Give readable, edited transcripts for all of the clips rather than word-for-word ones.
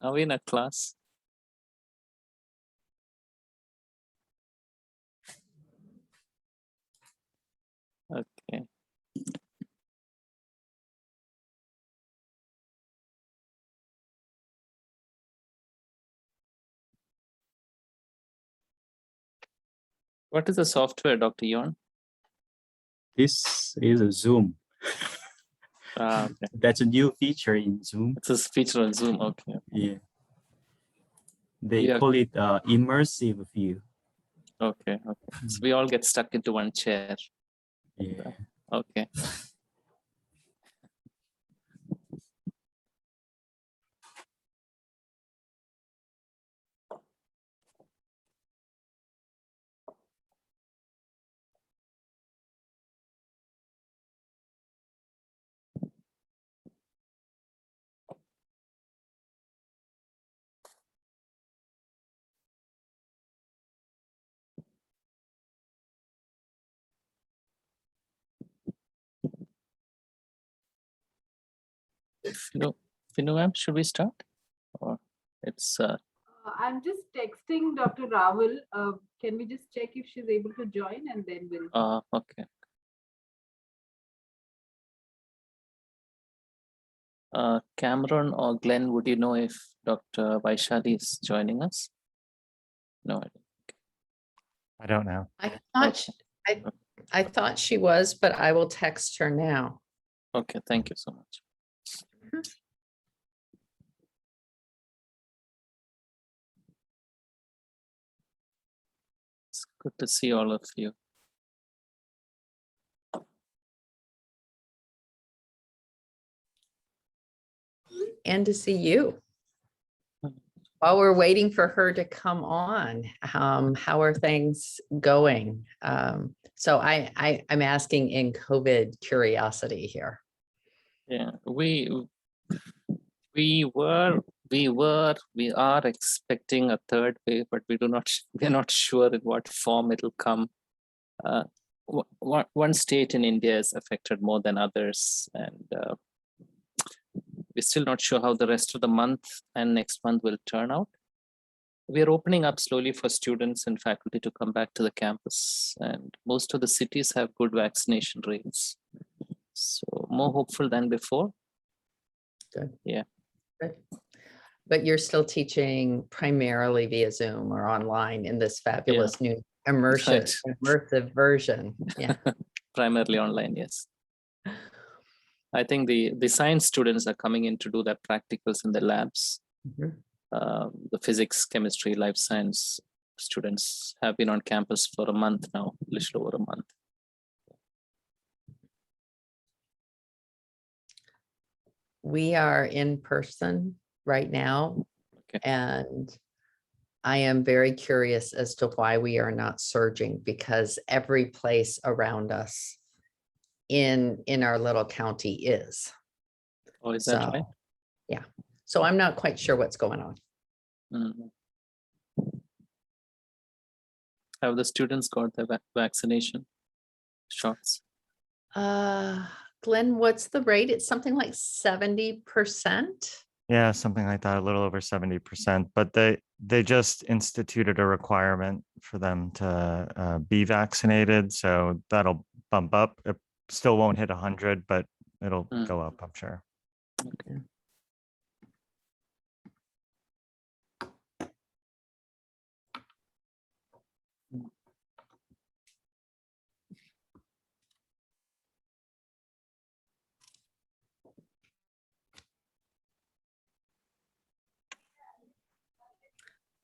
Are we in a class? Okay. What is the software, Dr. Yon? This is a Zoom. Okay. That's a new feature in Zoom. It's a feature on Zoom. Okay. Yeah. They Yeah. call it immersive view. Okay. So we all get stuck into one chair. Yeah. Okay. Finu, should we start? Or it's I'm just texting Dr. Rahul. Can we just check if she's able to join and then we'll. okay. Cameron or Glenn, would you know if Dr. Vaishali is joining us? No. I don't know. I thought she was, but I will text her now. Okay, thank you so much. It's good to see all of you. And to see you. While we're waiting for her to come on, how are things going? So I'm asking in COVID curiosity here. Yeah, we are expecting a third wave, but we're not sure in what form it'll come. One state in India is affected more than others, and we're still not sure how the rest of the month and next month will turn out. We're opening up slowly for students and faculty to come back to the campus, and most of the cities have good vaccination rates. So more hopeful than before. Good. Yeah. Good. But you're still teaching primarily via Zoom or online in this fabulous new immersive version. Yeah. Primarily online, yes. I think the science students are coming in to do their practicals in the labs. Mm-hmm. The physics, chemistry, life science students have been on campus for a month now, a little over a month. We are in person right now, okay. And I am very curious as to why we are not surging, because every place around us in our little county is. Oh, is that right? Yeah. So I'm not quite sure what's going on. Mm-hmm. Have the students got their vaccination shots? Glenn, what's the rate? It's something like 70%. Yeah, something like that, a little over 70%. But they just instituted a requirement for them to be vaccinated, so that'll bump up. It still won't hit 100, but it'll go up, I'm sure. Okay.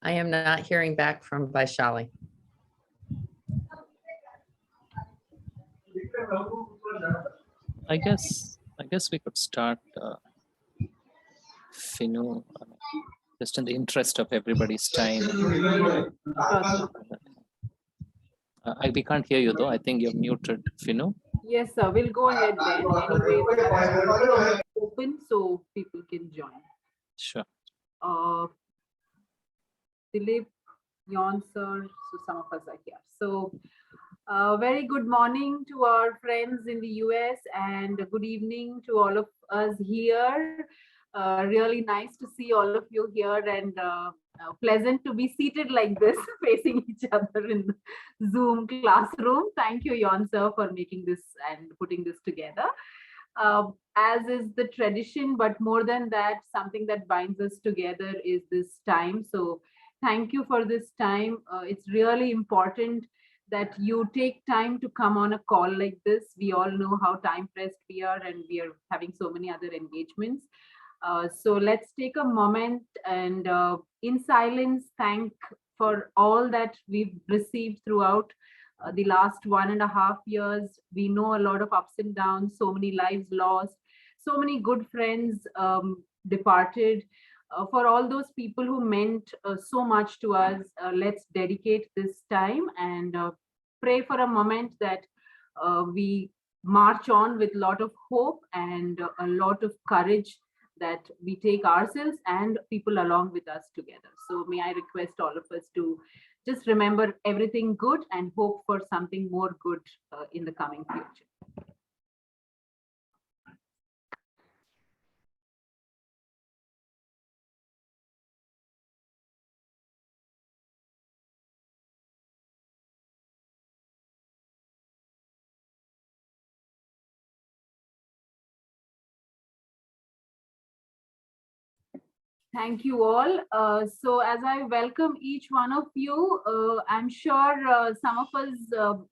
I am not hearing back from Vaishali. I guess we could start Finu, just in the interest of everybody's time. We can't hear you though. I think you're muted, Finu. Yes, sir. We'll go ahead then. Anyway, open so people can join. Sure. Dilip, Yon, sir. So some of us are here. So very good morning to our friends in the US and good evening to all of us here. Really nice to see all of you here, and pleasant to be seated like this, facing each other in the Zoom classroom. Thank you, Yon sir, for making this and putting this together. As is the tradition, but more than that, something that binds us together is this time. So thank you for this time. It's really important that you take time to come on a call like this. We all know how time pressed we are, and we are having so many other engagements. So let's take a moment and in silence thank for all that we've received throughout the last 1.5 years. We know a lot of ups and downs, so many lives lost, so many good friends departed. For all those people who meant so much to us, let's dedicate this time and pray for a moment that we march on with a lot of hope and a lot of courage, that we take ourselves and people along with us together. So may I request all of us to just remember everything good and hope for something more good in the coming future. Thank you all. So as I welcome each one of you, I'm sure some of us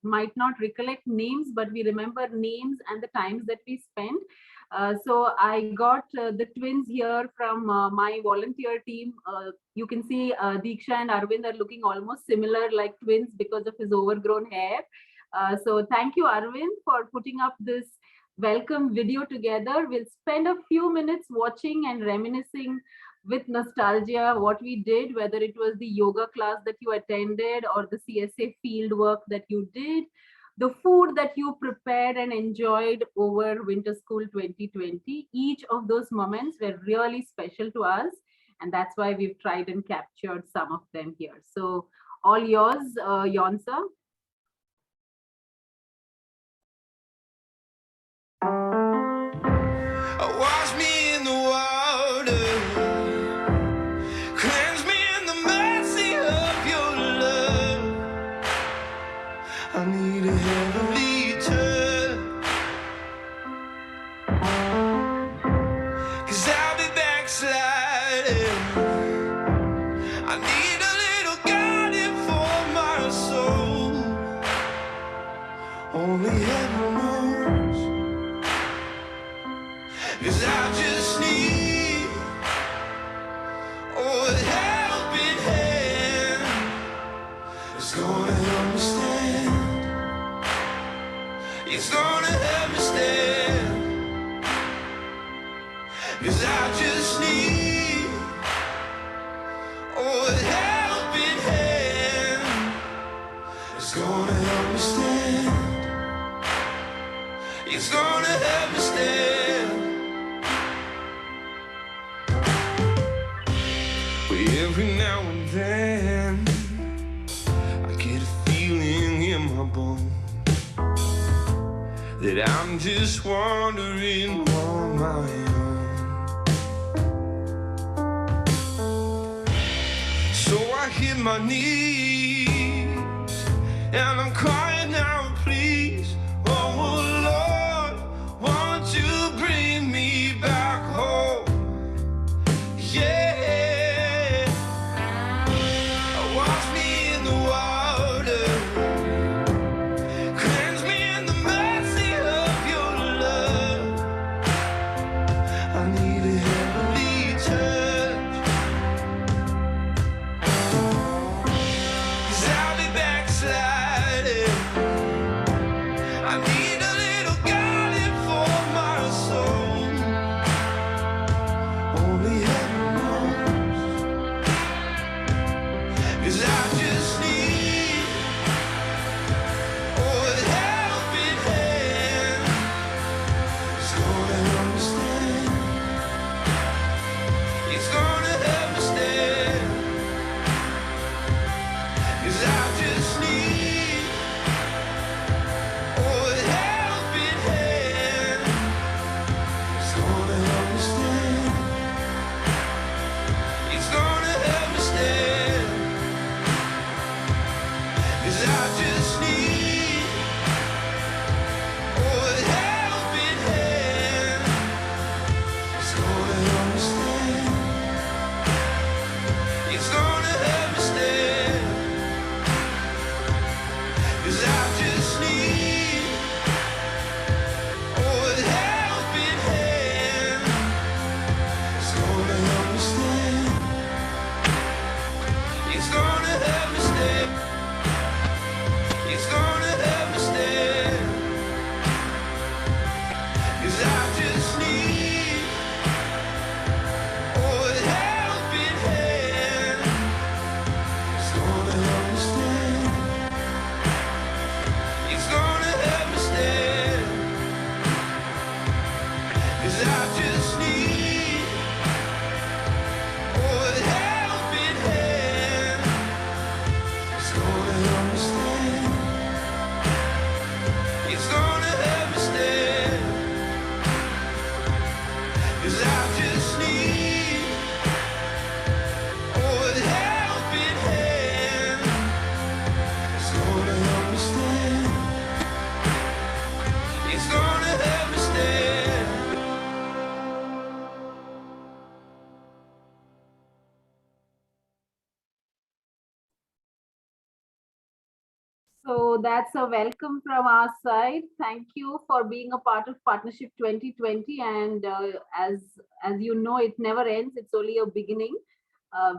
might not recollect names, but we remember names and the times that we spent. So I got the twins here from my volunteer team. You can see Deeksha and Arvind are looking almost similar, like twins, because of his overgrown hair. So thank you, Arvind, for putting up this welcome video together. We'll spend a few minutes watching and reminiscing with nostalgia what we did, whether it was the yoga class that you attended or the CSA field work that you did, the food that you prepared and enjoyed over Winter School 2020. Each of those moments were really special to us, and that's why we've tried and captured some of them here. So all yours, Yon sir. Wash me in the water, cleanse me in the mercy of your love. I need a heavenly touch, 'cause I'll be backsliding. I need a little guiding for my soul. Only heaven knows, 'cause I just need a helping hand. It's gonna help me stand. It's gonna help me stand. 'Cause I just need a helping hand. It's gonna help me stand. It's gonna help me stand. Every now and then I get a feeling in my bones that I'm just wandering on my own. So I hit my knees and I'm crying out, please, oh Lord, won't you bring me back home? Yeah. Sliding. 'cause I just need a helping hand. It's gonna help me stand. It's gonna help me stand. So that's a welcome from our side. Thank you for being a part of Partnership 2020. And as you know, it never ends. It's only a beginning.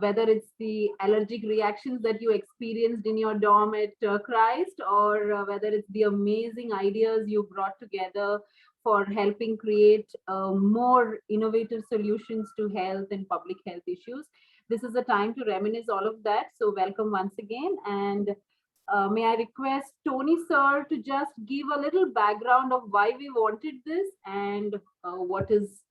Whether it's the allergic reactions that you experienced in your dorm at Christ, or whether it's the amazing ideas you brought together for helping create more innovative solutions to health and public health issues. This is a time to reminisce all of that. So welcome once again. And may I request Tony sir to just give a little background of why we wanted this and what is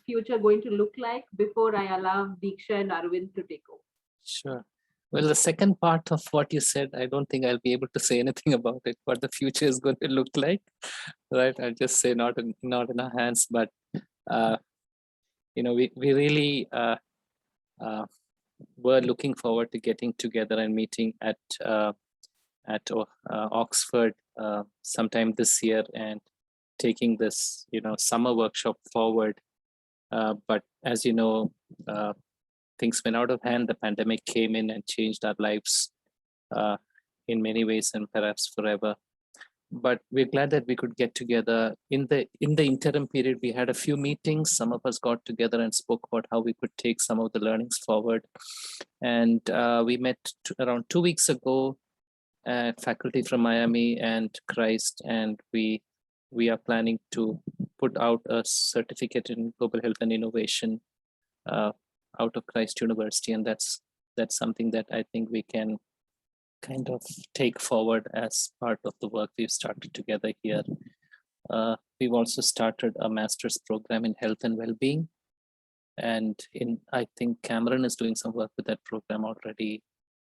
future going to look like before I allow Diksha and Arvind to take over. Sure. Well, the second part of what you said, I don't think I'll be able to say anything about it, what the future is going to look like, right? I'll just say not in our hands, but we really were looking forward to getting together and meeting at Oxford sometime this year and taking this summer workshop forward. But as you know, things went out of hand. The pandemic came in and changed our lives in many ways and perhaps forever. But we're glad that we could get together. In the interim period, we had a few meetings. Some of us got together and spoke about how we could take some of the learnings forward. And we met around 2 weeks ago. Faculty from Miami and Christ, and we are planning to put out a certificate in global health and innovation out of Christ University, and that's something that I think we can kind of take forward as part of the work we've started together here. We've also started a master's program in health and well-being, and I think Cameron is doing some work with that program already.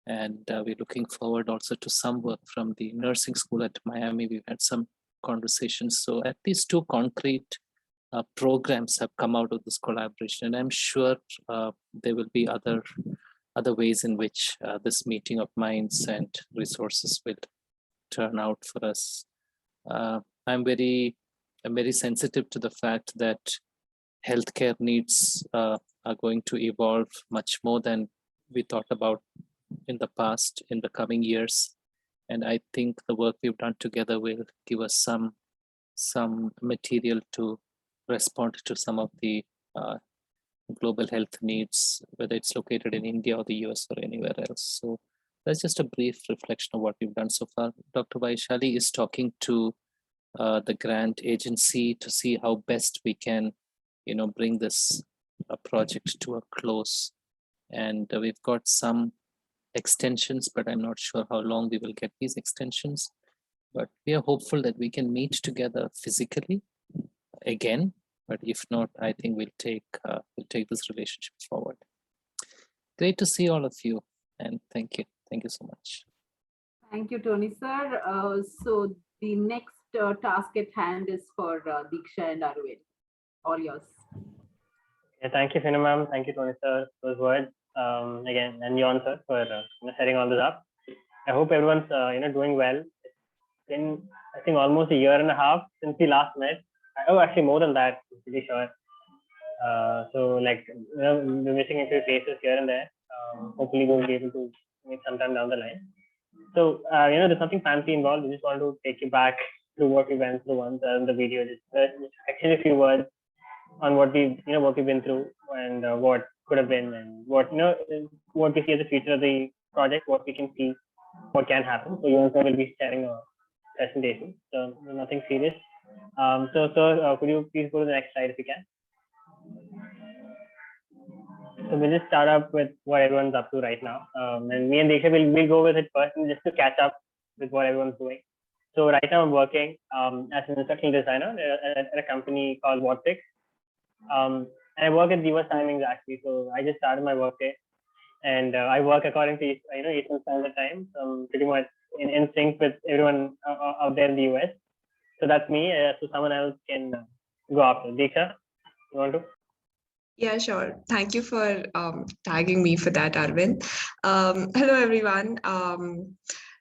And we're looking forward also to some work from the nursing school at Miami. We've had some conversations. So at least 2 concrete programs have come out of this collaboration. And I'm sure there will be other ways in which this meeting of minds and resources will turn out for us. I'm very sensitive to the fact that healthcare needs are going to evolve much more than we thought about in the past, in the coming years. And I think the work we've done together will give us some material to respond to some of the global health needs, whether it's located in India or the US or anywhere else. So that's just a brief reflection of what we've done so far. Dr. Vaishali is talking to the grant agency to see how best we can, bring this project to a close. And we've got some extensions, but I'm not sure how long we will get these extensions. But we are hopeful that we can meet together physically again. But if not, I think we'll take this relationship forward. Great to see all of you, and thank you so much. Thank you, Tony sir. So the next task at hand is for Diksha and Arvind. All yours. Yeah, thank you, Fina ma'am. Thank you, Tony sir, for those words. Again, and Jon sir for setting all this up. I hope everyone's doing well. It's been, I think, almost a year and a half since we last met. Oh, actually more than that, I'm pretty sure. So we're missing a few faces here and there. Hopefully we'll be able to meet sometime down the line. So there's nothing fancy involved. We just want to take you back to what we went through once in the video. Just actually a few words on what we've been through and what could have been, and what we see as the future of the project, what we can see, what can happen. So Jon sir will be sharing a presentation. So nothing serious. So sir, could you please go to the next slide if you can? So we'll just start up with what everyone's up to right now. And me and Diksha will go with it first, and just to catch up with what everyone's doing. So right now I'm working as an instructional designer at a company called Vortex. And I work at US timings actually. So I just started my workday, and I work according to Eastern Standard Time. So I'm pretty much in sync with everyone out there in the US. So that's me. So someone else can go after. Diksha, you want to? Yeah, sure. Thank you for tagging me for that, Arvind. Hello, everyone.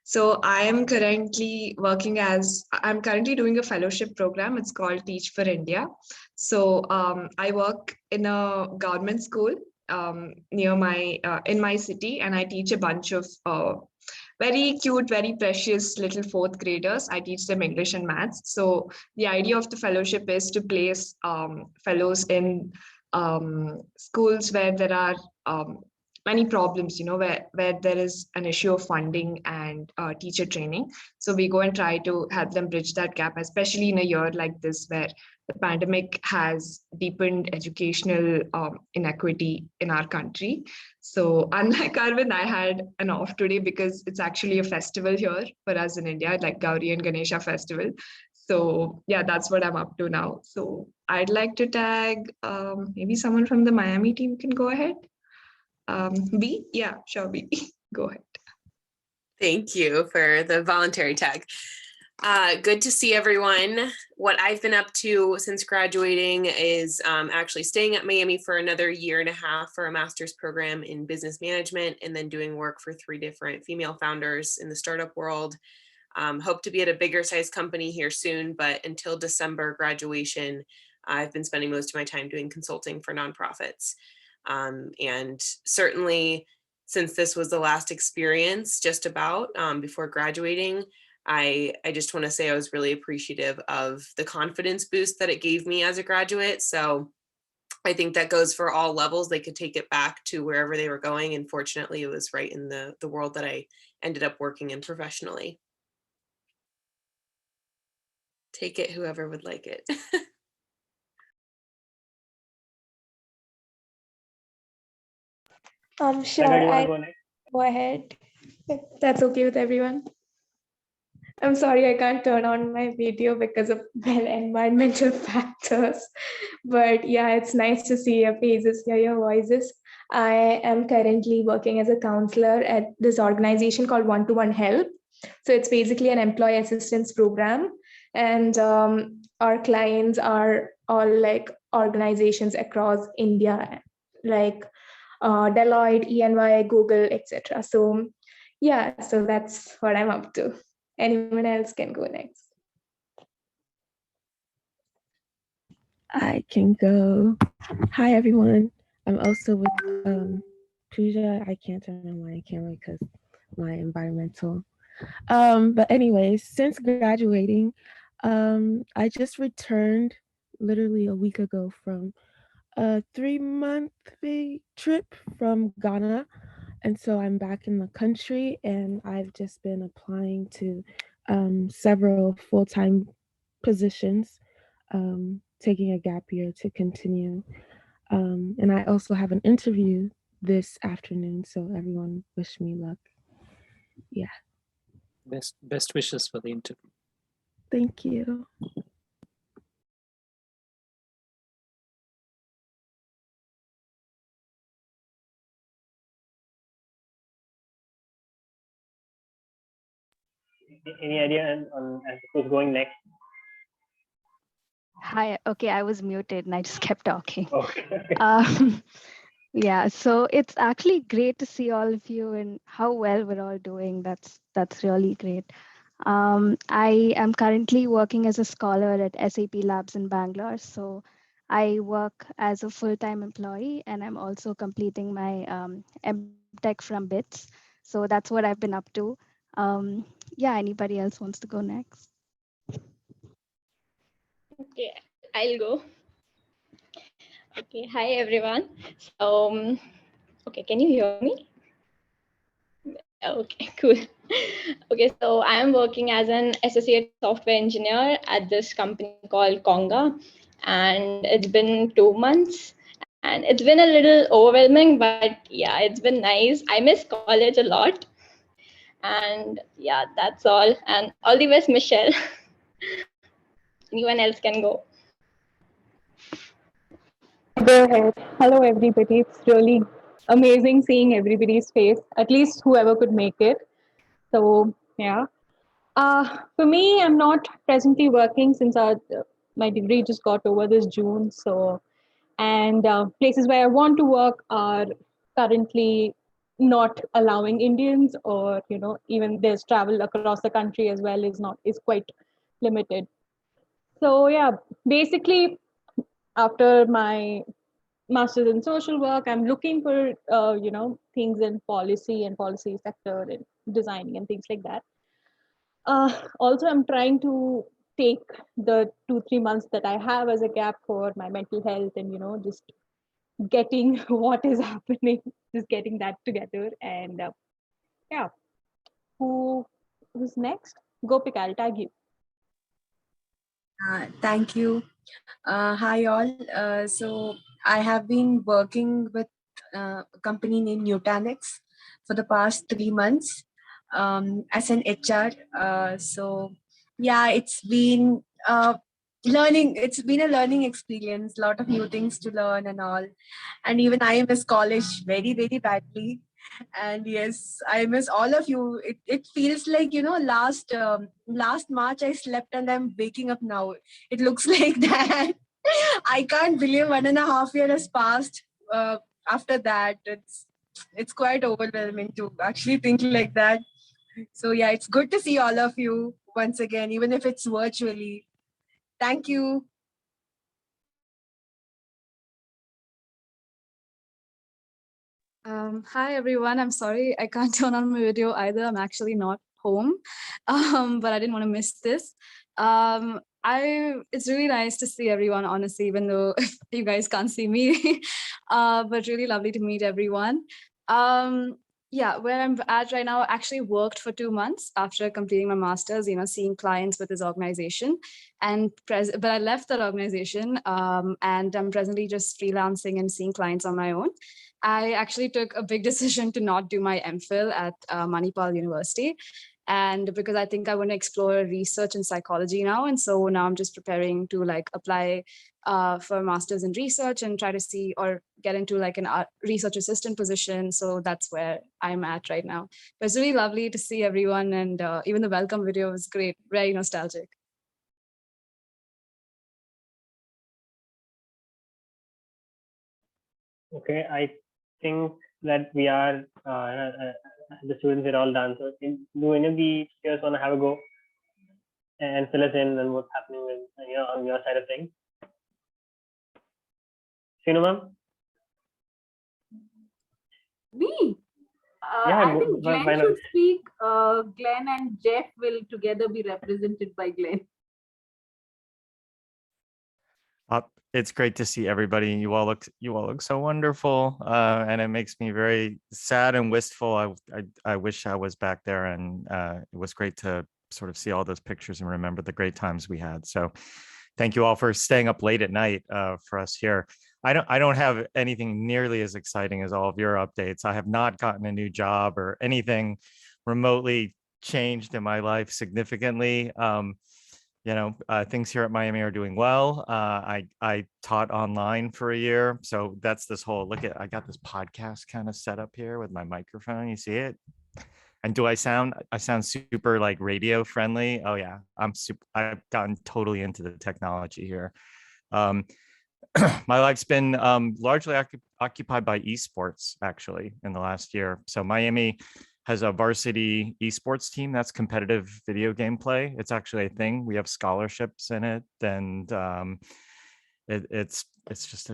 So I'm currently I'm currently doing a fellowship program. It's called Teach for India. So I work in a government school near in my city, and I teach a bunch of very cute, very precious little fourth graders. I teach them English and maths. So the idea of the fellowship is to place fellows in schools where there are many problems, where there is an issue of funding and teacher training. So we go and try to help them bridge that gap, especially in a year like this where the pandemic has deepened educational inequity in our country. So unlike Arvind, I had an off today because it's actually a festival here for us in India, like Gauri and Ganesha festival. So yeah, that's what I'm up to now. So I'd like to tag maybe someone from the Miami team can go ahead. B? Yeah, sure, B. Go ahead. Thank you for the voluntary tag. Good to see everyone. What I've been up to since graduating is actually staying at Miami for another year and a half for a master's program in business management, and then doing work for 3 different female founders in the startup world. Hope to be at a bigger size company here soon, but until December graduation, I've been spending most of my time doing consulting for nonprofits. And certainly, since this was the last experience just about before graduating, I just want to say I was really appreciative of the confidence boost that it gave me as a graduate. So I think that goes for all levels. They could take it back to wherever they were going. And fortunately, it was right in the world that I ended up working in professionally. Take it whoever would like it. Sure, Raghav, do you want I to go next? go ahead. If that's okay with everyone. I'm sorry, I can't turn on my video because of environmental factors. But yeah, it's nice to see your faces, hear your voices. I am currently working as a counselor at this organization called One-to-One Help. So it's basically an employee assistance program. And our clients are all like organizations across India, like Deloitte, EY, Google, etc. So yeah, so that's what I'm up to. Anyone else can go next. I can go. Hi, everyone. I'm also with Pooja. I can't turn on my camera because my environmental. But anyways, since graduating, I just returned literally a week ago from a 3-month trip from Ghana. And so I'm back in the country, and I've just been applying to several full-time positions, taking a gap year to continue. And I also have an interview this afternoon, so everyone wish me luck. Yeah. Best wishes for the interview. Thank you. Any idea on who's going next? Hi, okay, I was muted and I just kept talking. Okay. Yeah, so it's actually great to see all of you and how well we're all doing. That's really great. I am currently working as a scholar at SAP Labs in Bangalore. So I work as a full-time employee, and I'm also completing my MTech from BITS. So that's what I've been up to. Yeah, anybody else wants to go next? Okay, I'll go. Okay, hi everyone. So, okay, can you hear me? Okay, cool. Okay, so I am working as an associate software engineer at this company called Konga, and it's been 2 months, and it's been a little overwhelming, but yeah, it's been nice. I miss college a lot, and yeah, that's all. And all the best, Michelle. Anyone else can go. Go ahead. Hello, everybody. It's really amazing seeing everybody's face, at least whoever could make it. So, yeah. For me, I'm not presently working since my degree just got over this June. So, and places where I want to work are currently not allowing Indians, or even there's travel across the country as well is quite limited. So yeah, basically after my master's in social work, I'm looking for things in policy and policy sector and designing and things like that. Also, I'm trying to take the 2-3 months that I have as a gap for my mental health, and just getting what is happening, just getting that together. And yeah, who's next? Gopika, I'll tag you. Thank you. Hi all. So I have been working with a company named Nutanix for the past 3 months as an HR. So yeah, it's been learning. It's been a learning experience. A lot of new things to learn and all. And even I miss college very, very badly. And yes, I miss all of you. It feels like last March I slept and I'm waking up now. It looks like that. I can't believe 1.5 years has passed. After that, it's quite overwhelming to actually think like that. So yeah, it's good to see all of you once again, even if it's virtually. Thank you. Hi everyone. I'm sorry I can't turn on my video either. I'm actually not home, but I didn't want to miss this. It's really nice to see everyone, honestly, even though you guys can't see me, but really lovely to meet everyone. Yeah, where I'm at right now, I actually worked for 2 months after completing my master's, seeing clients with this organization. But I left that organization, and I'm presently just freelancing and seeing clients on my own. I actually took a big decision to not do my MPhil at Manipal University. And because I think I want to explore research in psychology now. And so now I'm just preparing to apply for a master's in research and try to see or get into an research assistant position. So that's where I'm at right now. But it's really lovely to see everyone. And even the welcome video was great, very nostalgic. Okay, I think that we are the students are all done. So do any of the speakers want to have a go and fill us in on what's happening with, on your side of things? Shinu ma'am? Me? Yeah, I think why Glenn not? should speak. Glenn and Jeff will together be represented by Glenn. It's great to see everybody. You all look so wonderful, and it makes me very sad and wistful. I wish I was back there, and it was great to sort of see all those pictures and remember the great times we had. So, thank you all for staying up late at night for us here. I don't have anything nearly as exciting as all of your updates. I have not gotten a new job or anything remotely changed in my life significantly. Things here at Miami are doing well. I taught online for a year. So that's this whole I got this podcast kind of set up here with my microphone. You see it? And I sound super radio friendly. Oh yeah, I've gotten totally into the technology here. My life's been largely occupied by esports actually in the last year. So Miami has a varsity esports team that's competitive video game play. It's actually a thing. We have scholarships in it, and it's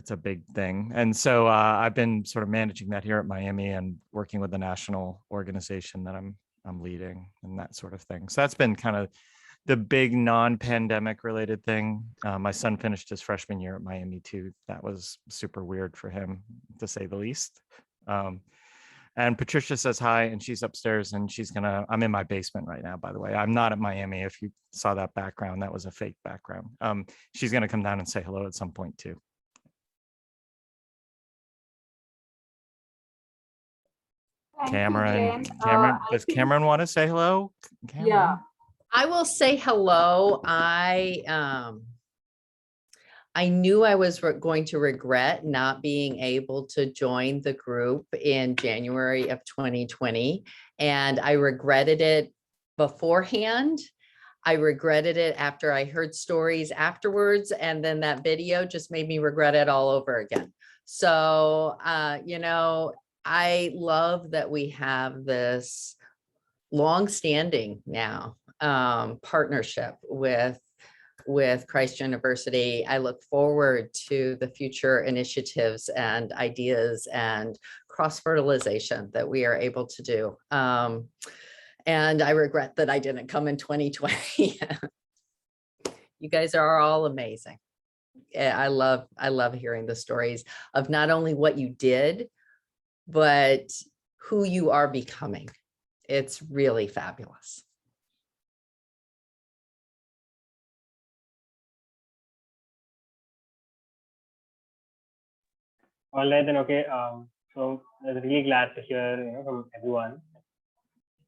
a big thing. And so I've been sort of managing that here at Miami and working with the national organization that I'm leading and that sort of thing. So that's been kind of the big non-pandemic related thing. My son finished his freshman year at Miami too. That was super weird for him, to say the least. And Patricia says hi, and she's upstairs, and I'm in my basement right now, by the way. I'm not at Miami. If you saw that background, that was a fake background. She's gonna come down and say hello at some point too. Cameron, does Cameron want to say hello? Cameron? Yeah. I will say hello. I knew I was going to regret not being able to join the group in January of 2020, and I regretted it beforehand. I regretted it after I heard stories afterwards. And then that video just made me regret it all over again. So, you know, I love that we have this longstanding now partnership with Christ University. I look forward to the future initiatives and ideas and cross-fertilization that we are able to do. And I regret that I didn't come in 2020. You guys are all amazing. I love hearing the stories of not only what you did, but who you are becoming. It's really fabulous. All right, then, okay. So I was really glad to hear, from everyone.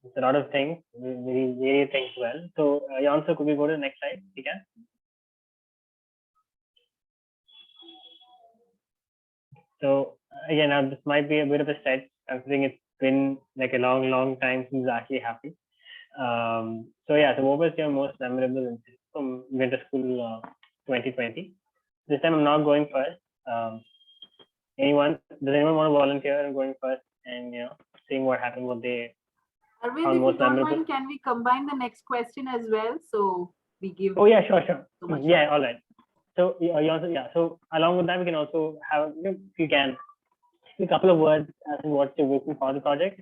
It's a lot of things, very things well. So, Yansa, could we go to the next slide? You can. So again, now this might be a bit of a stretch, considering it's been like a long time since it actually happened. So yeah, so what was your most memorable incident from winter school 2020? This time I'm not going first. Does anyone want to volunteer and going first and seeing what happened, what they Arvind, if found you most don't memorable? mind, can we combine the next question as well? So we give. Oh yeah, sure. So much Yeah, all right. So so along with that, we can also have, if you can, a couple of words as to what you're working for the project,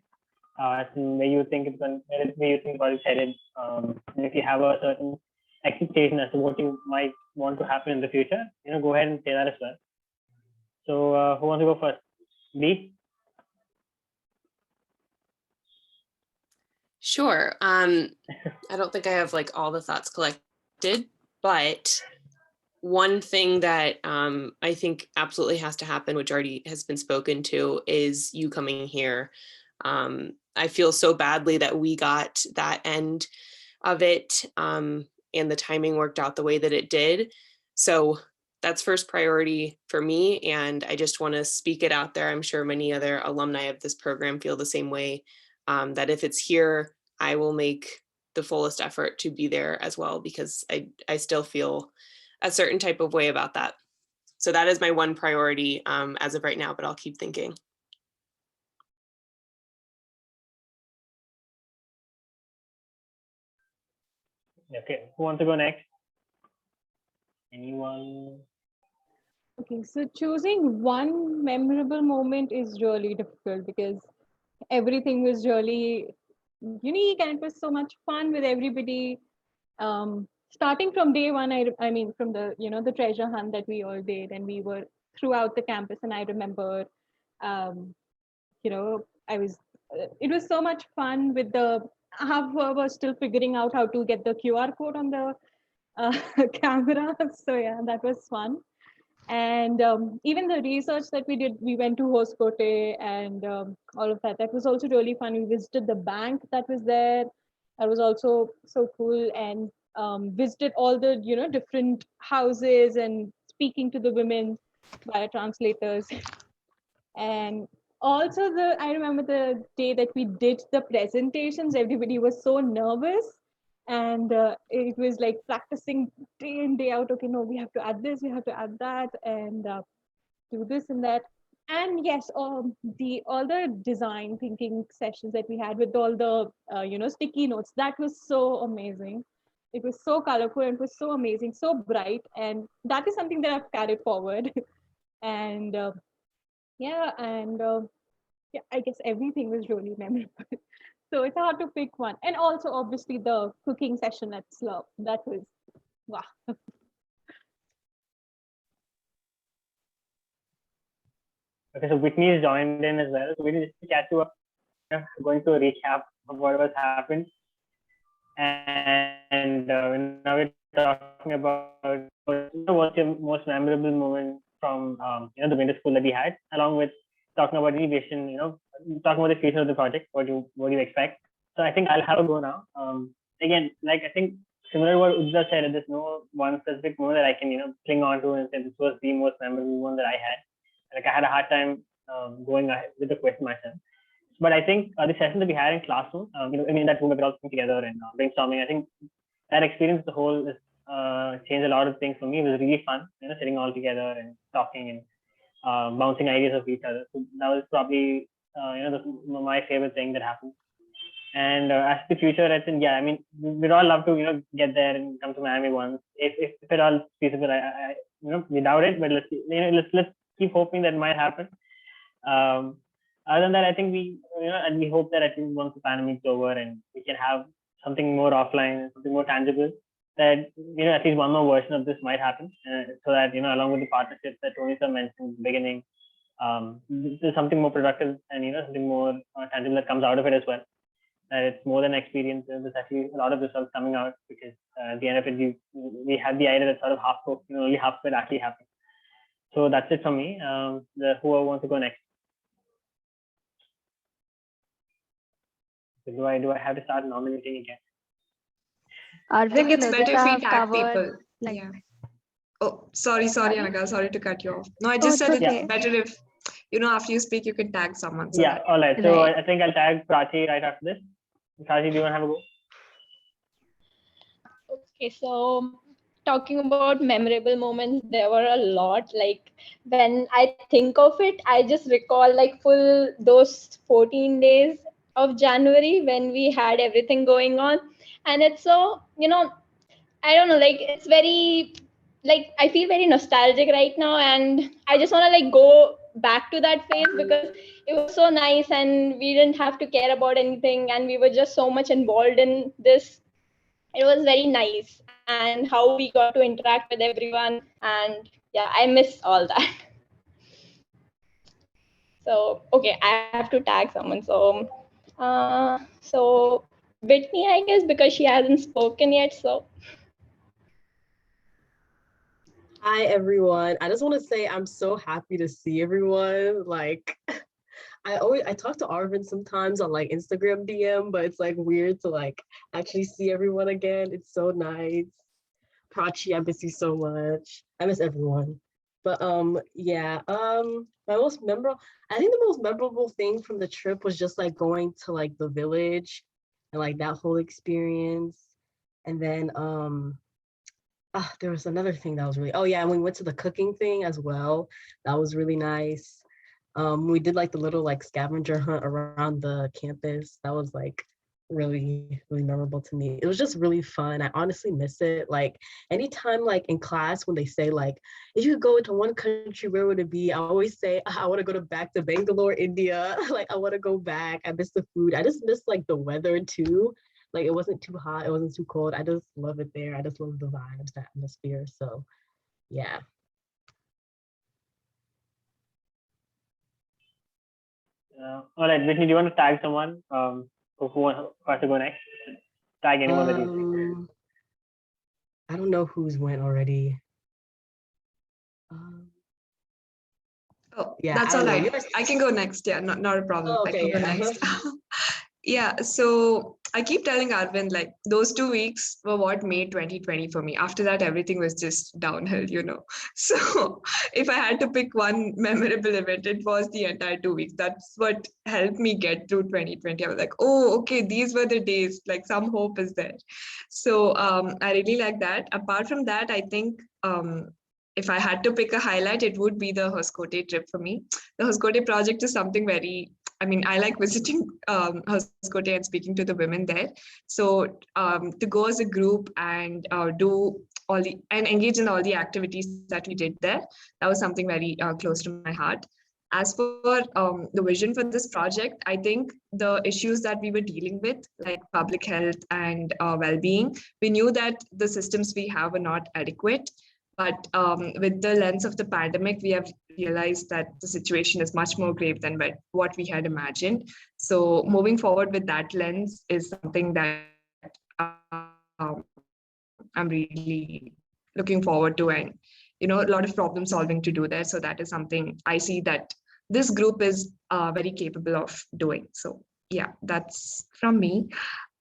as in where you think where you think the project's headed, and if you have a certain expectation as to what you might want to happen in the future, go ahead and say that as well. So who wants to go first? Lee? Sure. I don't think I have like all the thoughts collected, but one thing that I think absolutely has to happen, which already has been spoken to, is you coming here. I feel so badly that we got that end of it, and the timing worked out the way that it did. So that's first priority for me. And I just want to speak it out there. I'm sure many other alumni of this program feel the same way, that if it's here, I will make the fullest effort to be there as well, because I still feel a certain type of way about that. So that is my one priority as of right now, but I'll keep thinking. Okay, who wants to go next? Anyone? Okay, so choosing one memorable moment is really difficult because everything was really unique and it was so much fun with everybody. Starting from day one, I mean, from the the treasure hunt that we all did, and we were throughout the campus, and I remember, it was so much fun with the half was still figuring out how to get the QR code on the camera. So yeah, that was fun. And even the research that we did, we went to Hoskote and all of that. That was also really fun. We visited the bank that was there. That was also so cool, and visited all the different houses and speaking to the women via translators. And also I remember the day that we did the presentations, everybody was so nervous, and it was like practicing day in day out. Okay, no, we have to add this, we have to add that, and do this and that. And yes, all the design thinking sessions that we had with all the sticky notes, that was so amazing. It was so colorful and it was so amazing, so bright, and that is something that I've carried forward. And yeah, and yeah, I guess everything was really memorable. So it's hard to pick one. And also, obviously, the cooking session at Slurp, that was wow. Okay, so Whitney is joined in as well. So Whitney, just to catch you up, going to a recap of what has happened. And now we're talking about what's your most memorable moment from the winter school that we had, along with talking about innovation, talking about the future of the project, what do you expect. So I think I'll have a go now. Again, like I think similar to what Ujja said, there's no one specific moment that I can cling on to and say this was the most memorable one that I had. Like I had a hard time going ahead with the question myself. But I think the session that we had in classroom, in that room, we were all sitting together and brainstorming. I think that experience as a whole is changed a lot of things for me. It was really fun, sitting all together and talking and bouncing ideas of each other. So that was probably my favorite thing that happened. And as the future, I think, yeah, I mean, we'd all love to get there and come to Miami once, if at all feasible. I we doubt it, but let's keep hoping that might happen. Other than that, I think and we hope that at least once the pandemic's over and we can have something more offline, something more tangible, that at least one more version of this might happen, so that along with the partnerships that Tony sir mentioned in the beginning, there's something more productive and something more tangible that comes out of it as well. That it's more than experience. There's actually a lot of results coming out, because at the end of it, we had the idea that sort of half cooked, only half of it actually happened. So that's it from me. Whoever wants to go next. Do I have to start nominating again? I think Arvind it's and better Udita if we have tag covered. people. Like, Yeah. Oh, sorry, Anaga. Sorry to cut you off. No, I Oh, just it's said okay. it's better if, after you speak, you can tag someone. So Yeah, all right. So Right. I think I'll tag Prachi right after this. Prachi, do you want to have a go? Okay, so talking about memorable moments, there were a lot. Like when I think of it, I just recall like those 14 days of January when we had everything going on. And it's so, I don't know, like it's very, like I feel very nostalgic right now, and I just want to like go back to that phase because it was so nice and we didn't have to care about anything and we were just so much involved in this. It was very nice, and how we got to interact with everyone, and yeah, I miss all that. So okay, I have to tag someone. So Whitney, I guess, because she hasn't spoken yet. So Hi everyone. I just want to say I'm so happy to see everyone. Like I talk to Arvind sometimes on like Instagram DM, but it's like weird to like actually see everyone again. It's so nice. Prachi, I miss you so much. I miss everyone. But yeah, my most memorable, I think the most memorable thing from the trip was just like going to like the village and like that whole experience. And then there was another thing that was really, oh yeah, and we went to the cooking thing as well. That was really nice. We did like the little like scavenger hunt around the campus. That was like really, really memorable to me. It was just really fun. I honestly miss it. Like anytime like in class when they say like, if you could go into one country, where would it be? I always say, I want to go back to Bangalore, India. Like I want to go back. I miss the food. I just miss like the weather too. Like it wasn't too hot, it wasn't too cold. I just love it there. I just love the vibes, the atmosphere. So yeah. All right, Whitney, do you want to tag someone who wants to go next? Tag anyone that you. I don't know who's went already. Oh, yeah, that's I all don't know. right. I can go next. Yeah, not a problem. Oh, I okay, can go next. Yeah, so I keep telling Arvind, like those 2 weeks were what made 2020 for me. After that, everything was just downhill, So if I had to pick one memorable event, it was the entire 2 weeks. That's what helped me get through 2020. I was like, oh, okay, these were the days, like some hope is there. So I really like that. Apart from that, I think if I had to pick a highlight, it would be the Hoskote trip for me. The Hoskote project is something I like visiting Hoskote and speaking to the women there. So to go as a group and do and engage in all the activities that we did there, that was something very close to my heart. As for the vision for this project, I think the issues that we were dealing with, like public health and well-being, we knew that the systems we have are not adequate. But with the lens of the pandemic, we have realized that the situation is much more grave than what we had imagined. So moving forward with that lens is something that I'm really looking forward to, and a lot of problem solving to do there. So that is something I see that this group is very capable of doing. So yeah, that's from me.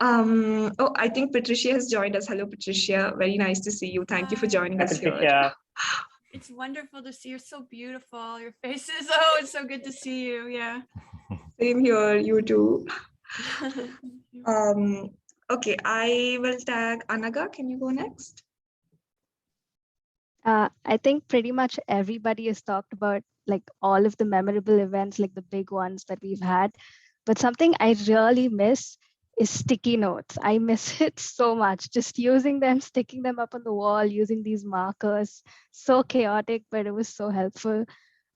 I think Patricia has joined us. Hello, Patricia. Very nice to see you. Thank you for joining us here. It's wonderful to see. You're so beautiful. Your faces. Oh, it's so good to see you. Yeah. Same here. You too. Okay, I will tag Anaga. Can you go next? I think pretty much everybody has talked about like all of the memorable events, like the big ones that we've had. But something I really miss is sticky notes. I miss it so much. Just using them, sticking them up on the wall, using these markers. So chaotic, but it was so helpful.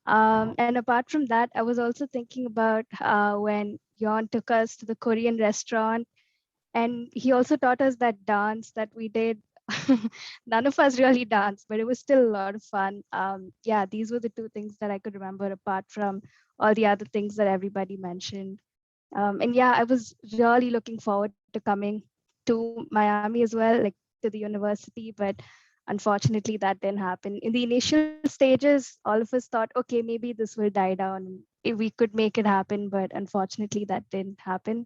And apart from that, I was also thinking about when Yon took us to the Korean restaurant, and he also taught us that dance that we did. None of us really danced, but it was still a lot of fun. Yeah, these were the two things that I could remember apart from all the other things that everybody mentioned. And yeah, I was really looking forward to coming to Miami as well, like to the university, but unfortunately that didn't happen. In the initial stages, all of us thought, okay, maybe this will die down if we could make it happen, but unfortunately that didn't happen.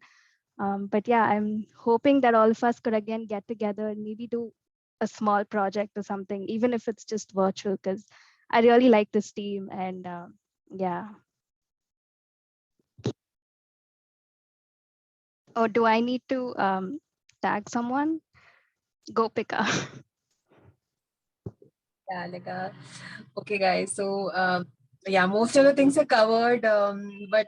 But yeah, I'm hoping that all of us could again get together and maybe do a small project or something, even if it's just virtual, because I really like this team. And yeah. Or do I need to tag someone? Go pick up. Yeah, okay, guys. So, yeah, most of the things are covered. But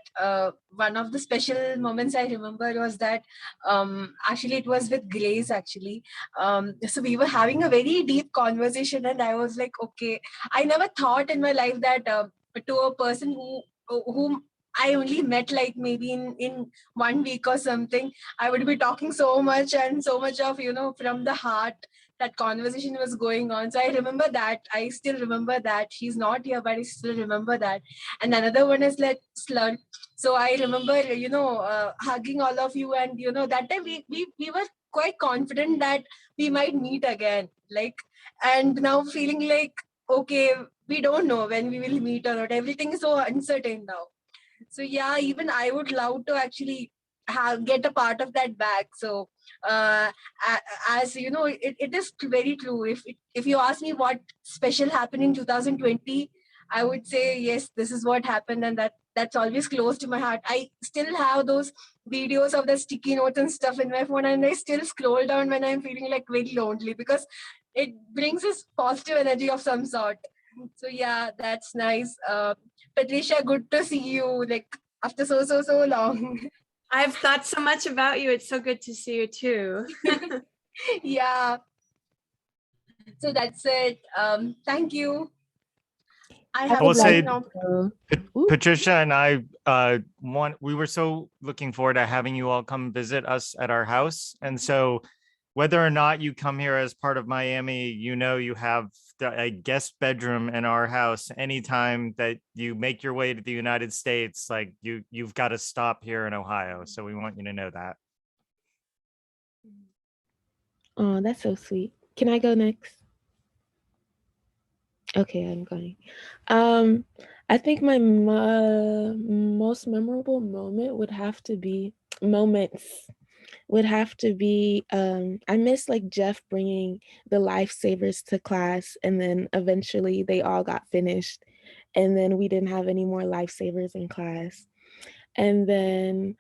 one of the special moments I remember was that actually it was with Grace, actually. So we were having a very deep conversation, and I was like, okay, I never thought in my life that to a person whom I only met like maybe in 1 week or something, I would be talking so much and so much of, from the heart, that conversation was going on. So I remember that. I still remember that. She's not here, but I still remember that. And another one is like slur. So I remember, hugging all of you, and that time we were quite confident that we might meet again. Like, and now feeling like, okay, we don't know when we will meet or not. Everything is so uncertain now. So yeah, even I would love to actually get a part of that back. So as you know, it is very true. If you ask me what special happened in 2020, I would say yes, this is what happened, and that's always close to my heart. I still have those videos of the sticky notes and stuff in my phone, and I still scroll down when I'm feeling like very lonely, because it brings us positive energy of some sort. So yeah, that's nice. Patricia, good to see you, like after so long. I've thought so much about you. It's so good to see you too. Yeah. So that's it. Thank you. I I have I will would like say, now. to. Ooh. Patricia and I, we were so looking forward to having you all come visit us at our house. And so whether or not you come here as part of Miami, you have a guest bedroom in our house. Anytime that you make your way to the United States, like you've got to stop here in Ohio. So we want you to know that. Oh, that's so sweet. Can I go next? Okay, I'm going. I think my most memorable moments would have to be I miss like Jeff bringing the lifesavers to class, and then eventually they all got finished, and then we didn't have any more lifesavers in class. And then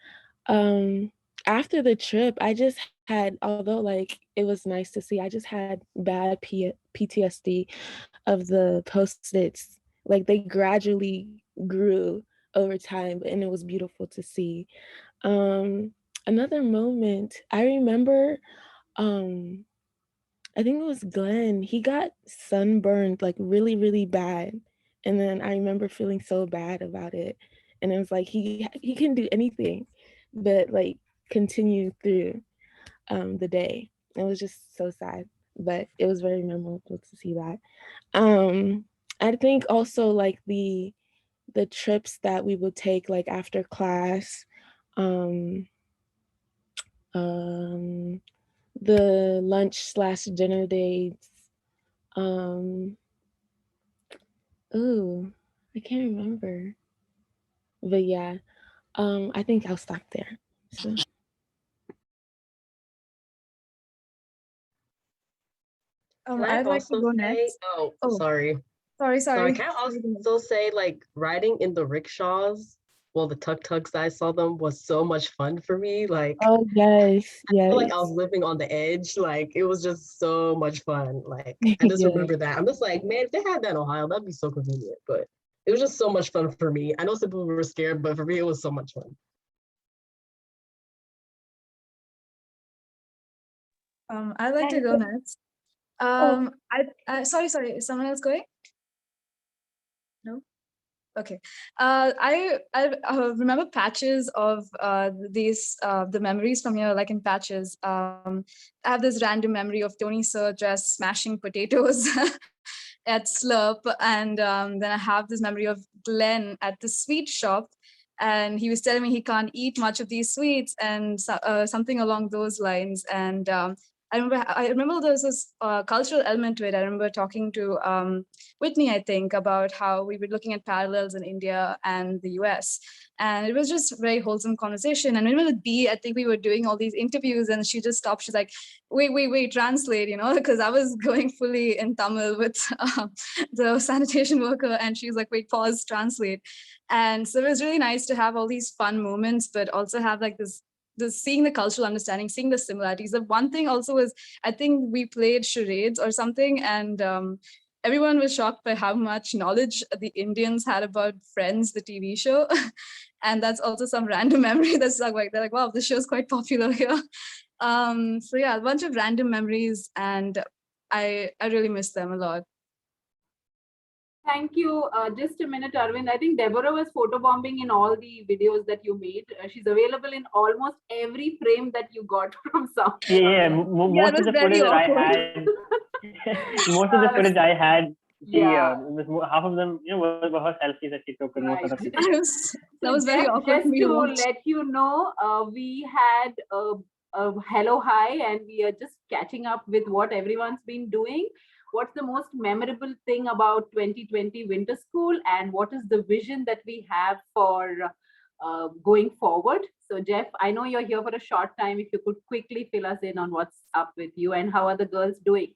after the trip, I just had, although like it was nice to see, I just had bad PTSD of the post-its. Like they gradually grew over time, and it was beautiful to see. Another moment, I remember, I think it was Glenn. He got sunburned like really, really bad. And then I remember feeling so bad about it. And it was like he can do anything but like continue through the day. It was just so sad, but it was very memorable to see that. I think also like the trips that we would take like after class, um, um, the lunch/dinner dates. Ooh, I can't remember. But yeah, I think I'll stop there. So Can I I'd like to also go say, next. oh, Oh, sorry. sorry, Sorry, sorry. can I also say like riding in the rickshaws? well, the tuk-tuks I saw them was so much fun for me. Like, Oh yes, I feel like I yes. was living on the edge. Like, it was just so much fun. Like, I just Yeah. remember that. I'm just like, man, if they had that in Ohio, that'd be so convenient. But it was just so much fun for me. I know some people were scared, but for me, it was so much fun. I'd like to And go next. oh, Sorry, is someone else going? No? Okay. I remember patches of the memories from here, like in patches. I have this random memory of Tony Sir just smashing potatoes at Slurp. And then I have this memory of Glenn at the sweet shop. And he was telling me he can't eat much of these sweets and something along those lines. And I remember there was this cultural element to it. I remember talking to Whitney, I think, about how we were looking at parallels in India and the US. And it was just a very wholesome conversation. And when with B, I think we were doing all these interviews and she just stopped. She's like, wait, translate, because I was going fully in Tamil with the sanitation worker. And she's like, wait, pause, translate. And so it was really nice to have all these fun moments, but also have like this seeing the cultural understanding, seeing the similarities. The one thing also was, I think we played charades or something, and everyone was shocked by how much knowledge the Indians had about Friends, the TV show. And that's also some random memory that's like, they're like, wow, this show is quite popular here. So yeah, a bunch of random memories, and I really miss them a lot. Thank you. Just a minute, Arvind. I think Deborah was photobombing in all the videos that you made. She's available in almost every frame that you got from some. Yeah, most of the footage that I had, most of the footage I had, half of them, were her selfies that she took with most of the people. That was very awkward Just for me to to watch. let you know, we had a hello, hi, and we are just catching up with what everyone's been doing. What's the most memorable thing about 2020 winter school, and what is the vision that we have for going forward? So Jeff, I know you're here for a short time. If you could quickly fill us in on what's up with you and how are the girls doing?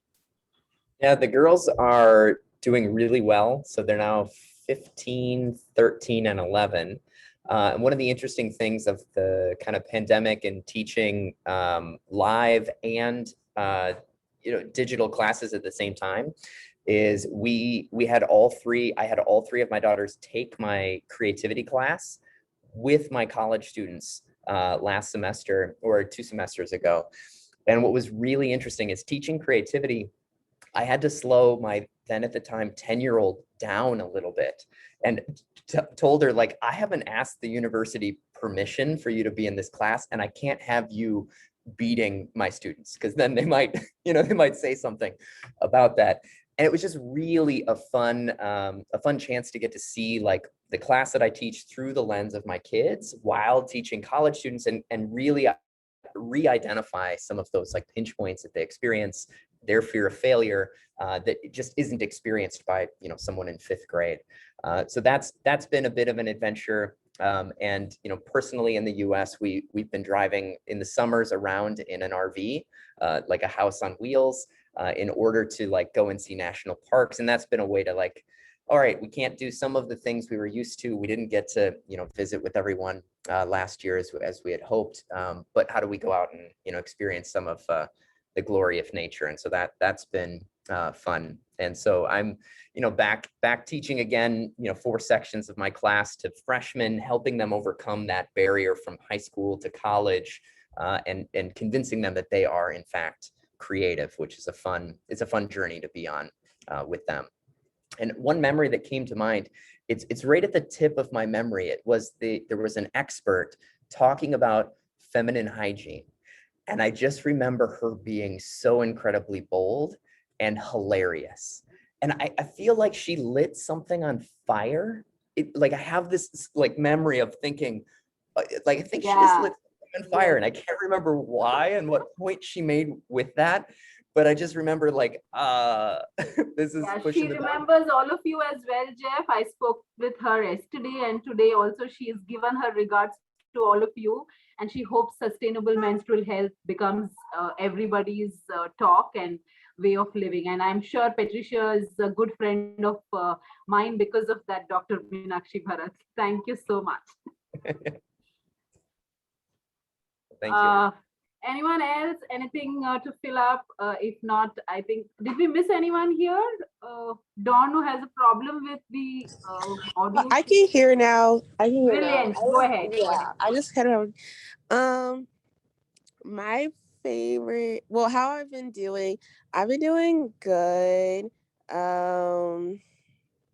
Yeah, the girls are doing really well. So they're now 15, 13, and 11. And one of the interesting things of the kind of pandemic and teaching live and digital classes at the same time is we had all three. I had all three of my daughters take my creativity class with my college students last semester or 2 semesters ago. And what was really interesting is teaching creativity. I had to slow my then at the time 10-year-old down a little bit and told her, like, I haven't asked the university permission for you to be in this class, and I can't have you beating my students because then they might, they might say something about that. And it was just really a fun chance to get to see like the class that I teach through the lens of my kids while teaching college students and really re-identify some of those like pinch points that they experience, their fear of failure that just isn't experienced by someone in 5th grade. So that's been a bit of an adventure. And personally in the US, we've been driving in the summers around in an RV, like a house on wheels, in order to like go and see national parks. And that's been a way to like, all right, we can't do some of the things we were used to. We didn't get to visit with everyone last year as we had hoped. But how do we go out and experience some of the glory of nature? And so that's been fun. And so I'm back teaching again, 4 sections of my class to freshmen, helping them overcome that barrier from high school to college, and convincing them that they are in fact creative, which is it's a fun journey to be on with them. And one memory that came to mind, it's right at the tip of my memory. It was there was an expert talking about feminine hygiene. And I just remember her being so incredibly bold and hilarious. And I feel like she lit something on fire. Like I have this like memory of thinking, like I think she just lit something on fire, and I can't remember why and what point she made with that. But I just remember like, this is pushing she the remembers all of you as well, Jeff. I spoke with her yesterday and today also. She has given her regards to all of you, and she hopes sustainable menstrual health becomes everybody's talk and way of living. And I'm sure Patricia is a good friend of mine because of that, Dr. Meenakshi Bharat. Thank you so much. Thank you. Anyone else? Anything to fill up? If not, I think, did we miss anyone here? Dawn, who has a problem with the audio? I can hear now. I can hear now. Brilliant. Go ahead. Yeah, I just had my favorite. Well, how I've been doing. I've been doing good.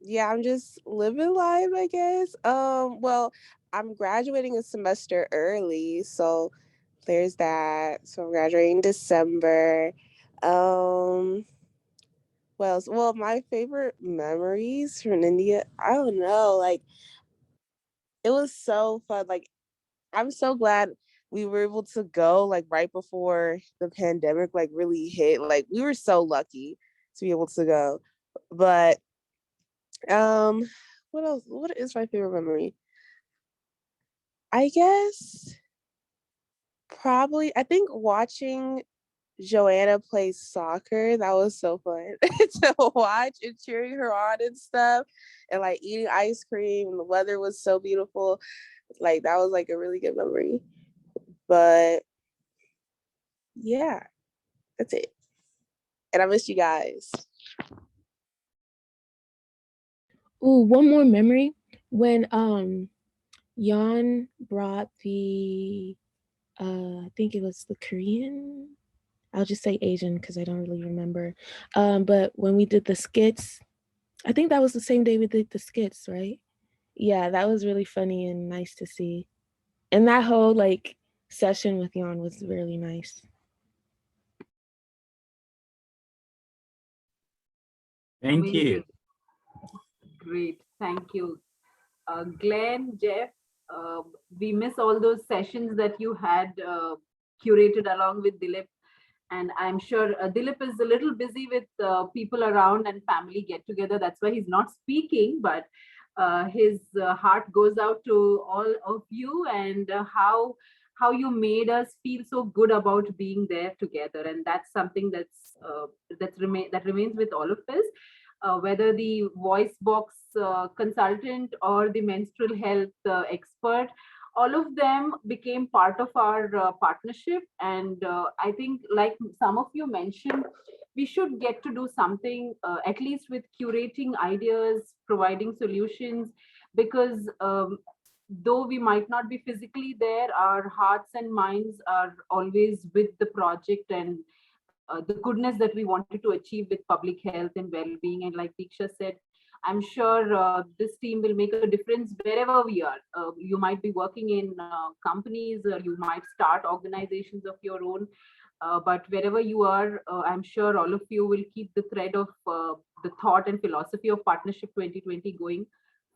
Yeah, I'm just living life, I guess. Well, I'm graduating a semester early, so there's that. So I'm graduating December. What else? Well, my favorite memories from India, I don't know, like it was so fun. Like I'm so glad we were able to go like right before the pandemic like really hit. Like we were so lucky to be able to go. But what else? What is my favorite memory? I guess probably I think watching Joanna play soccer, that was so fun to watch and cheering her on and stuff, and like eating ice cream, and the weather was so beautiful. Like that was like a really good memory. But yeah, that's it. And I miss you guys. Ooh, one more memory when Jan brought the I think it was the Korean. I'll just say Asian because I don't really remember. But when we did the skits, I think that was the same day we did the skits, right? Yeah, that was really funny and nice to see. And that whole like session with Jan was really nice. Thank you. Amazing. Great. Thank you. Glenn, Jeff, we miss all those sessions that you had curated along with Dilip. And I'm sure Dilip is a little busy with people around and family get together. That's why he's not speaking, but his heart goes out to all of you, and how you made us feel so good about being there together. And that's something that remains with all of us. Whether the voice box consultant or the menstrual health expert, all of them became part of our partnership. And I think, like some of you mentioned, we should get to do something, at least with curating ideas, providing solutions, because though we might not be physically there, our hearts and minds are always with the project and the goodness that we wanted to achieve with public health and well-being. And like Diksha said, I'm sure this team will make a difference wherever we are. You might be working in companies, or you might start organizations of your own. But wherever you are, I'm sure all of you will keep the thread of the thought and philosophy of Partnership 2020 going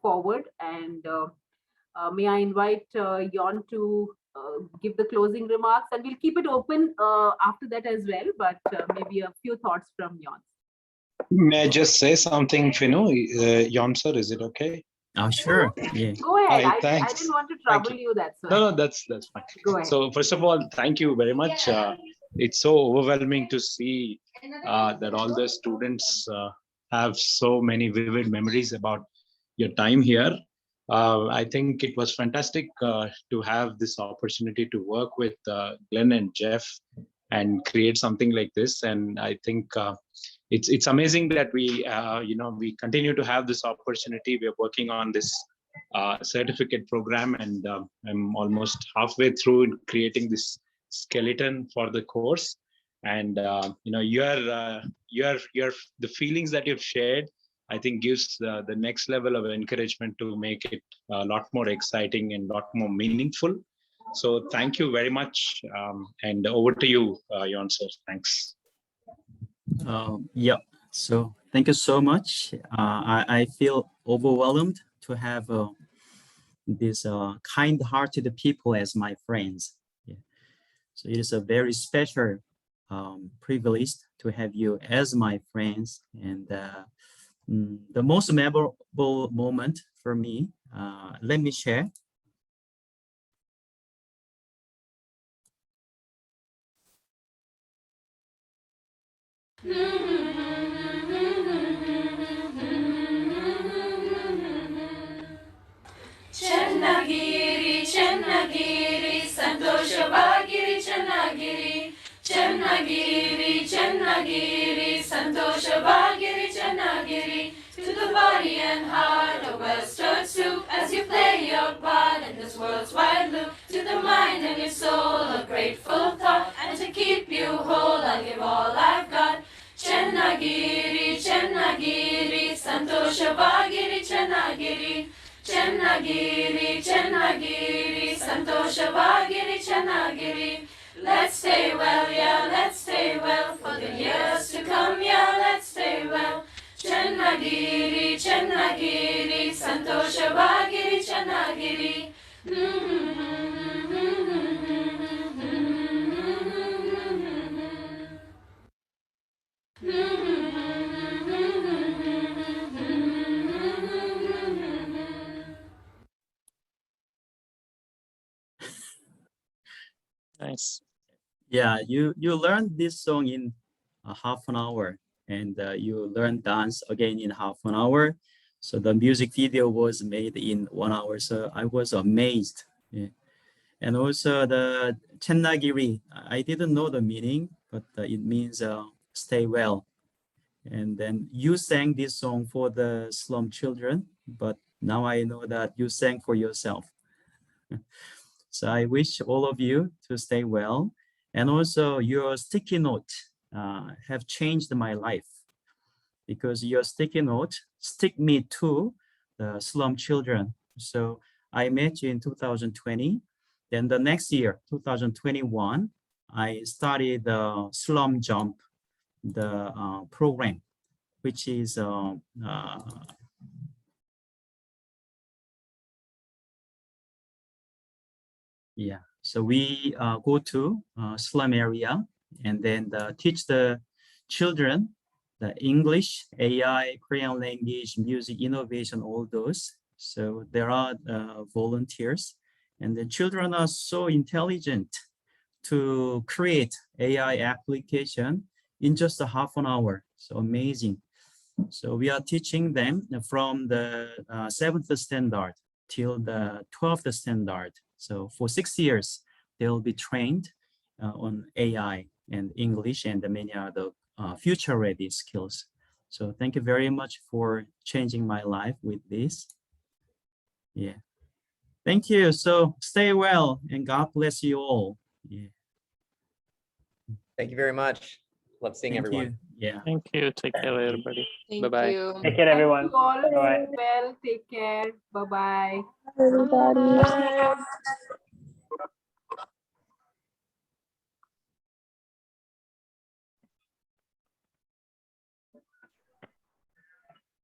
forward. And may I invite Jan to give the closing remarks, and we'll keep it open after that as well, but maybe a few thoughts from Jan. May I just say something, Finu? Jan sir, is it okay? Oh, sure. Yeah. Go ahead. Hi, I thanks. didn't want to trouble you. That's why. No, that's fine. Go ahead. So first of all, thank you very much. It's so overwhelming to see that all the students have so many vivid memories about your time here. I think it was fantastic to have this opportunity to work with Glenn and Jeff and create something like this. And I think it's amazing that we we continue to have this opportunity. We are working on this certificate program, and I'm almost halfway through in creating this skeleton for the course. And the feelings that you've shared, I think, gives the next level of encouragement to make it a lot more exciting and a lot more meaningful. So thank you very much. And over to you, Jan sir. Thanks. Yeah. So thank you so much. I feel overwhelmed to have these kind-hearted people as my friends. Yeah. So it is a very special privilege to have you as my friends. And the most memorable moment for me, let me share. Chennagiri Chennagiri, Chennagiri, Santoshavagiri, Chennagiri. To the body and heart, a well-stirred soup as you play your part in this world's wide loop. To the mind and your soul, a grateful thought, and to keep you whole, I'll give all I've got. Chennagiri, Chennagiri, Santoshavagiri, Chennagiri. Chennagiri, Chennagiri, Santoshavagiri, Chennagiri. Let's stay well, yeah, let's stay well, for the years to come, yeah, let's stay well. Chennagiri, Chennagiri, Santoshavagiri, Chennagiri. Nice. Yeah, you learned this song in half an hour, and you learned dance again in half an hour. So the music video was made in 1 hour. So I was amazed. Yeah. And also the Chennagiri, I didn't know the meaning, but it means stay well. And then you sang this song for the slum children, but now I know that you sang for yourself. So I wish all of you to stay well. And also your sticky note have changed my life, because your sticky note stick me to the slum children. So I met you in 2020. Then the next year, 2021, I started the slum jump, the program, which is yeah. So we go to slum area and then teach the children the English, AI, Korean language, music, innovation, all those. So there are volunteers, and the children are so intelligent to create AI application in just a half an hour. So amazing. So we are teaching them from the 7th standard till the 12th standard. So for 6 years, they'll be trained on AI and English and many other future-ready skills. So thank you very much for changing my life with this. Yeah. Thank you. So stay well and God bless you all. Yeah. Thank you very much. Love seeing Thank everyone. you. Yeah. Thank you. Take care, everybody. Thank Bye-bye. you. Take care, everyone. Thank you all. Bye. Well, take care. Bye-bye. Everybody.